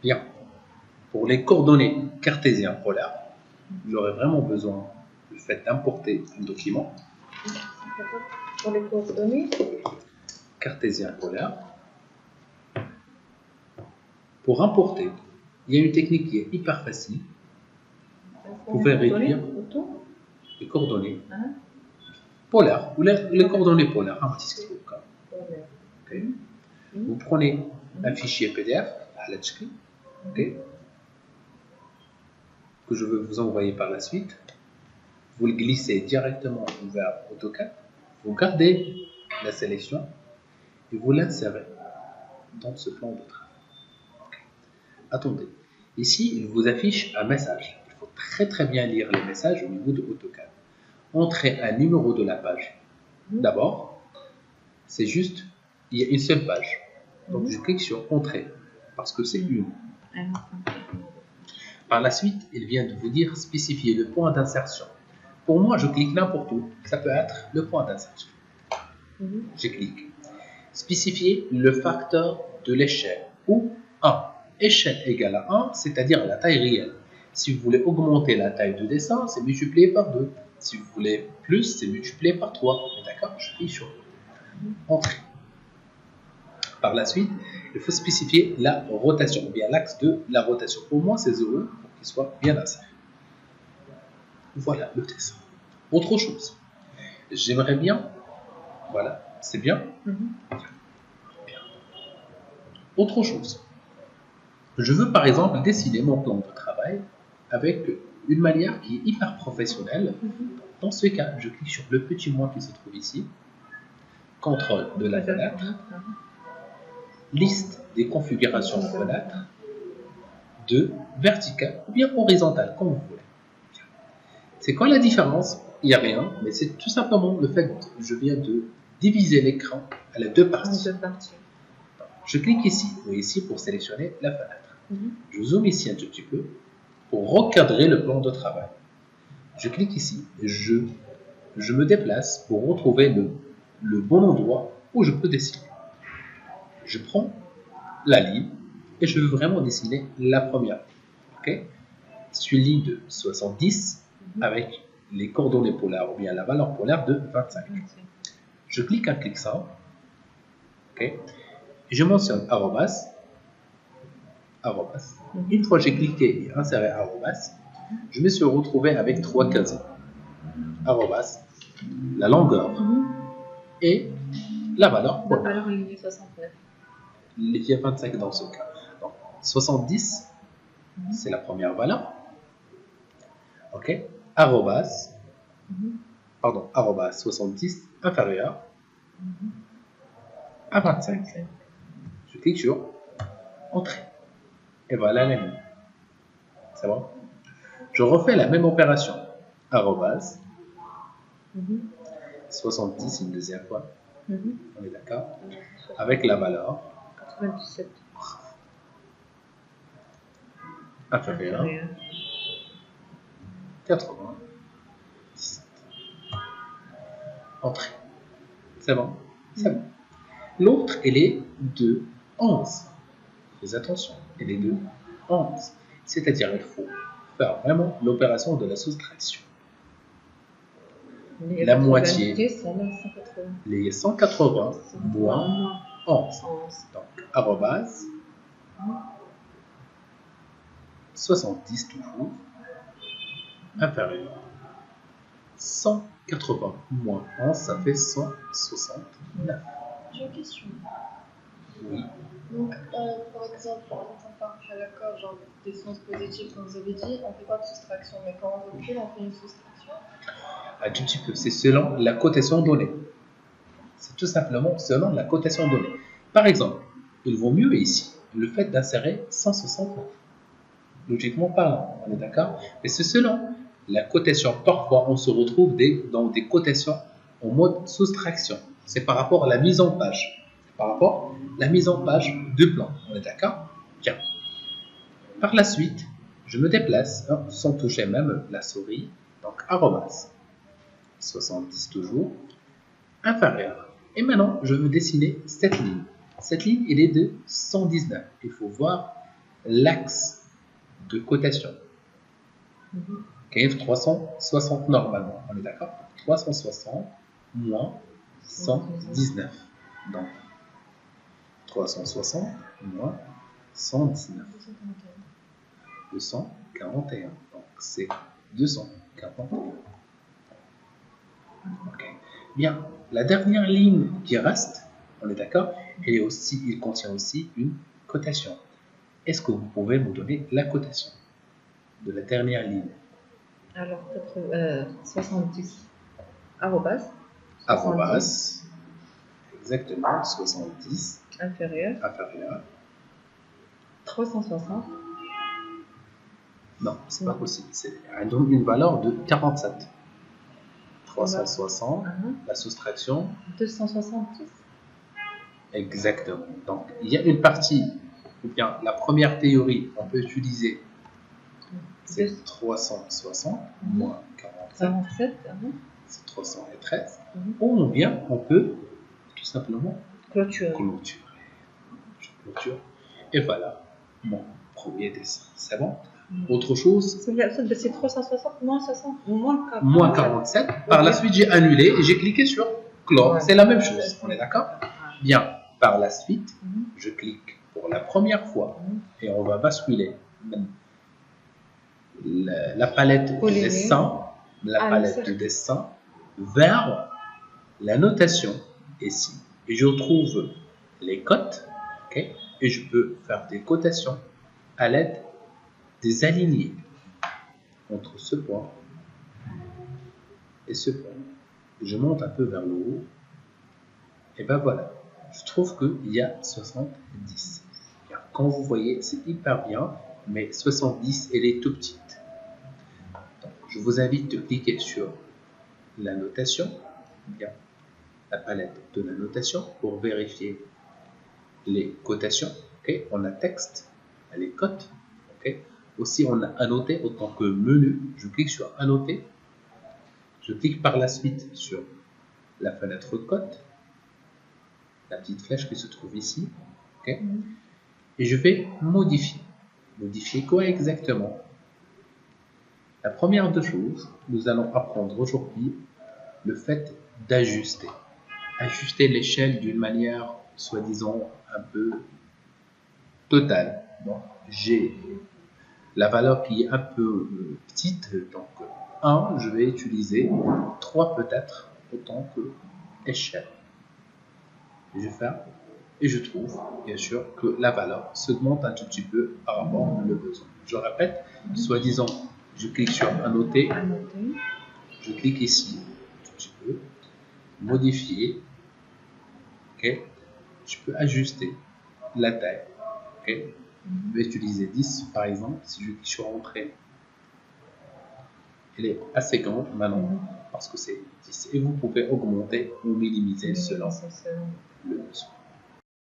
Bien. Pour les coordonnées cartésiens polaires, j'aurais vraiment besoin du fait d'importer un document. Pour les coordonnées Cartésien polaire. Pour importer, il y a une technique qui est hyper facile. Vous pouvez réduire les coordonnées polaires ou les coordonnées polaires. Okay. Vous prenez un fichier PDF okay, que je veux vous envoyer par la suite. Vous le glissez directement vers AutoCAD. Vous gardez la sélection et vous l'insérez dans ce plan de travail. Okay. Attendez. Ici, il vous affiche un message. Il faut très bien lire les messages au niveau de AutoCAD. Entrez un numéro de la page. D'abord, c'est juste, il y a une seule page. Donc, je clique sur Entrée, parce que c'est une. Par la suite, il vient de vous dire spécifier le point d'insertion. Pour moi, je clique n'importe où. Ça peut être le point d'insertion. Je clique. Spécifier le facteur de l'échelle, ou 1. Échelle égale à 1, c'est-à-dire la taille réelle. Si vous voulez augmenter la taille de dessin, c'est multiplié par 2. Si vous voulez plus, c'est multiplié par 3. D'accord? Je clique sur Entrée. Par la suite, il faut spécifier la rotation, ou bien l'axe de la rotation. Au moins, c'est 0 pour qu'il soit bien inséré. Voilà le dessin. Autre chose, j'aimerais bien, voilà, c'est bien. Bien. Autre chose, je veux par exemple dessiner mon plan de travail avec une manière qui est hyper professionnelle. Dans ce cas, je clique sur le petit moins qui se trouve ici, contrôle de la fenêtre, liste des configurations de fenêtre, de verticale ou bien horizontale, comme vous voulez. C'est quoi la différence? Il n'y a rien, mais c'est tout simplement le fait que je viens de diviser l'écran à les deux parties. Je clique ici ou ici pour sélectionner la fenêtre. Je zoome ici un tout petit peu pour recadrer le plan de travail. Je clique ici et je me déplace pour retrouver le bon endroit où je peux dessiner. Je prends la ligne et je veux vraiment dessiner la première. Okay? C'est une ligne de 70 avec les coordonnées polaires ou bien la valeur polaire de 25. Je clique un clic simple. Okay? Et je mentionne arrobas. Une fois j'ai cliqué et inséré arrobas, je me suis retrouvé avec 3 cases. Arrobas, la longueur et la valeur polaire. La valeur est 69. Il y a 25 dans ce cas. Donc, 70, c'est la première valeur. Ok. Arrobas, arrobas 70 inférieur à 25. Je clique sur Entrée. Et voilà la ligne. C'est bon? Je refais la même opération. Arrobas 70 une deuxième fois. On est d'accord? Avec la valeur 97. Inférieur 97. Entrée. C'est bon? C'est bon. L'autre, elle est de 11. Faites attention, elle est de 11. C'est-à-dire qu'il faut faire vraiment l'opération de la soustraction. La moitié, les 180 moins 11. Donc, arrobas 70 toujours, inférieur. 180 moins 11, ça fait 169. J'ai une question. Oui. Donc, par exemple, quand on part à l'accord, genre des sens positifs, comme vous avez dit, on ne fait pas de soustraction. Mais quand on recule, on fait une soustraction. Un tout petit peu. C'est selon la cotation donnée. C'est tout simplement selon la cotation donnée. Par exemple, il vaut mieux ici le fait d'insérer 169. Logiquement parlant, on est d'accord? Mais c'est selon la cotation. Parfois, on se retrouve dans des cotations en mode soustraction. C'est par rapport à la mise en page. Par rapport à la mise en page du plan. On est d'accord? Bien. Par la suite, je me déplace sans toucher même la souris. Donc, arrobas 70 toujours, inférieur. Et maintenant, je veux dessiner cette ligne. Cette ligne, elle est de 119. Il faut voir l'axe de cotation. Mhm. Ok, 360 normalement, on est d'accord? 360 moins 119. Donc, 360 moins 119. 241. Donc, c'est 241. Ok. Bien, la dernière ligne qui reste, on est d'accord, il contient aussi une cotation. Est-ce que vous pouvez me donner la cotation de la dernière ligne? Alors, 70. Arrobas. 70. Arrobas, exactement, 70, Inférieur. inférieur. 360. Non, c'est Non. pas possible. Elle donne une valeur de 47. 360, Mhm. la soustraction, 270. exactement. Donc, il y a une partie, ou bien la première théorie, on peut utiliser, c'est 360 moins 47, 47. c'est 313. Mhm. Ou bien on peut tout simplement Clôture. clôturer. Je clôture. Et voilà mon premier dessin. C'est bon? Autre chose, C'est 360 moins 60 moins 40. moins 47. Par la suite, j'ai annulé et j'ai cliqué sur clore. Ouais. C'est la même chose. On est d'accord? Bien. Par la suite, Mhm. je clique pour la première fois et on va basculer la palette de Polymer. dessin, cercle. vers la notation ici. Et je trouve les cotes, ok, et je peux faire des cotations à l'aide des alignés entre ce point et ce point. Je monte un peu vers le haut. Et ben voilà, je trouve qu'il y a 70. Bien, quand vous voyez, c'est hyper bien, mais 70, elle est tout petite. Donc, je vous invite de cliquer sur la notation, bien, la palette de la notation, pour vérifier les cotations. Okay? On a texte, les cotes. Okay? Aussi, on a annoté autant que menu. Je clique sur annoter. Je clique par la suite sur la fenêtre cote, la petite flèche qui se trouve ici. Okay? Et je vais modifier. Modifier quoi exactement? La première des choses, nous allons apprendre aujourd'hui le fait d'ajuster. Ajuster l'échelle d'une manière, soi-disant, un peu totale. Donc, j'ai la valeur qui est un peu petite, donc 1, je vais utiliser 3 peut-être autant que échelle. Je ferme et je trouve bien sûr que la valeur s'augmente un tout petit peu par rapport au besoin. Je répète, soi-disant, je clique sur annoter, je clique ici un tout petit peu, modifier, ok, je peux ajuster la taille, ok, je vais utiliser 10 par exemple, si je clique sur entrée, elle est assez grande maintenant parce que c'est 10 et vous pouvez augmenter ou minimiser selon le besoin.